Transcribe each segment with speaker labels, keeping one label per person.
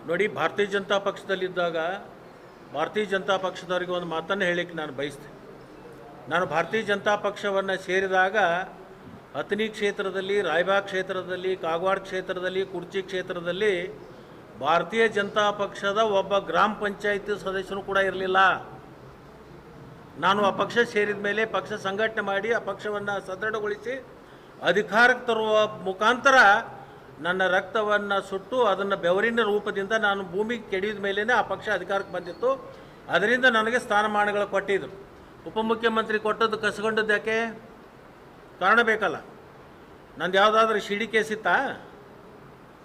Speaker 1: ನೋಡಿ, ಭಾರತೀಯ ಜನತಾ ಪಕ್ಷದಲ್ಲಿದ್ದಾಗ ಭಾರತೀಯ ಜನತಾ ಪಕ್ಷದವರಿಗೆ ಒಂದು ಮಾತನ್ನು ಹೇಳಿಕ್ಕೆ ನಾನು ಬಯಸ್ತೆ. ನಾನು ಭಾರತೀಯ ಜನತಾ ಪಕ್ಷವನ್ನು ಸೇರಿದಾಗ ಅಥಣಿ ಕ್ಷೇತ್ರದಲ್ಲಿ, ರಾಯಬಾಗ್ ಕ್ಷೇತ್ರದಲ್ಲಿ, ಕಾಗವಾಡ ಕ್ಷೇತ್ರದಲ್ಲಿ, ಕುರ್ಚಿ ಕ್ಷೇತ್ರದಲ್ಲಿ ಭಾರತೀಯ ಜನತಾ ಪಕ್ಷದ ಒಬ್ಬ ಗ್ರಾಮ ಪಂಚಾಯಿತಿ ಸದಸ್ಯರು ಕೂಡ ಇರಲಿಲ್ಲ. ನಾನು ಆ ಪಕ್ಷ ಸೇರಿದ ಮೇಲೆ ಪಕ್ಷ ಸಂಘಟನೆ ಮಾಡಿ ಆ ಪಕ್ಷವನ್ನು ಸದೃಢಗೊಳಿಸಿ ಅಧಿಕಾರಕ್ಕೆ ತರುವ ಮುಖಾಂತರ ನನ್ನ ರಕ್ತವನ್ನು ಸುಟ್ಟು ಅದನ್ನು ಬೆವರಿನ ರೂಪದಿಂದ ನಾನು ಭೂಮಿಗೆ ಕೆಡಿದ ಮೇಲೇ ಆ ಪಕ್ಷ ಅಧಿಕಾರಕ್ಕೆ ಬಂದಿತ್ತು. ಅದರಿಂದ ನನಗೆ ಸ್ಥಾನಮಾನಗಳು ಕೊಟ್ಟಿದ್ದರು. ಉಪಮುಖ್ಯಮಂತ್ರಿ ಕೊಟ್ಟದ್ದು ಕಸ್ಕೊಂಡದ್ದು ಯಾಕೆ? ಕಾರಣ ಬೇಕಲ್ಲ. ನಂದು ಯಾವುದಾದ್ರೂ ಶಿಡಿ ಕೇಸಿತ್ತಾ?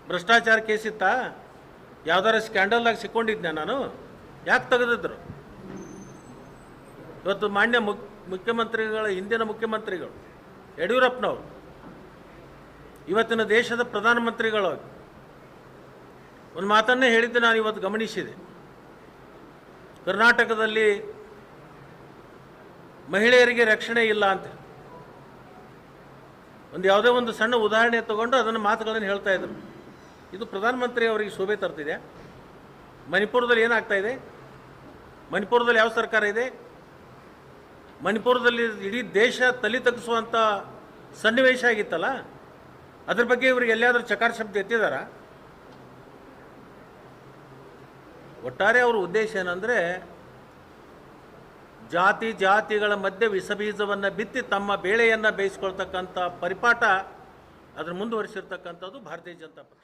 Speaker 1: ಭ್ರಷ್ಟಾಚಾರ ಕೇಸಿತ್ತಾ? ಯಾವುದಾದ್ರು ಸ್ಕ್ಯಾಂಡಲ್ದಾಗ ಸಿಕ್ಕೊಂಡಿದ್ದೆ ನಾನು? ಯಾಕೆ ತೆಗೆದಿದ್ರು? ಇವತ್ತು ಮಾನ್ಯ ಮುಖ್ಯಮಂತ್ರಿಗಳು, ಹಿಂದಿನ ಮುಖ್ಯಮಂತ್ರಿಗಳು ಯಡಿಯೂರಪ್ಪನವರು, ಇವತ್ತಿನ ದೇಶದ ಪ್ರಧಾನಮಂತ್ರಿಗಳು ಒಂದು ಮಾತನ್ನೇ ಹೇಳಿದ್ದು ನಾನು ಇವತ್ತು ಗಮನಿಸಿದೆ. ಕರ್ನಾಟಕದಲ್ಲಿ ಮಹಿಳೆಯರಿಗೆ ರಕ್ಷಣೆ ಇಲ್ಲ ಅಂತ ಯಾವುದೇ ಒಂದು ಸಣ್ಣ ಉದಾಹರಣೆ ತಗೊಂಡು ಅದನ್ನು ಮಾತುಗಳನ್ನು ಹೇಳ್ತಾ ಇದ್ರು. ಇದು ಪ್ರಧಾನಮಂತ್ರಿ ಅವರಿಗೆ ಶೋಭೆ ತರ್ತಿದೆ. ಮಣಿಪುರದಲ್ಲಿ ಏನಾಗ್ತಾ ಇದೆ? ಮಣಿಪುರದಲ್ಲಿ ಯಾವ ಸರ್ಕಾರ ಇದೆ? ಮಣಿಪುರದಲ್ಲಿ ಇಡೀ ದೇಶ ತಲೆ ತಗ್ಗಿಸುವಂಥ ಸನ್ನಿವೇಶ ಆಗಿತ್ತಲ್ಲ, ಅದ್ರ ಬಗ್ಗೆ ಇವರಿಗೆ ಎಲ್ಲಿಯಾದರೂ ಚಕಾರ ಶಬ್ದ ಎತ್ತಿದಾರ? ಒಟ್ಟಾರೆ ಅವ್ರ ಉದ್ದೇಶ ಏನಂದರೆ ಜಾತಿಗಳ ಮಧ್ಯೆ ವಿಷಬೀಜವನ್ನು ಬಿತ್ತಿ ತಮ್ಮ ಬೇಳೆಯನ್ನು ಬೇಯಿಸ್ಕೊಳ್ತಕ್ಕಂಥ ಪರಿಪಾಠ ಅದನ್ನು ಮುಂದುವರಿಸಿರ್ತಕ್ಕಂಥದ್ದು ಭಾರತೀಯ ಜನತಾ ಪಕ್ಷ.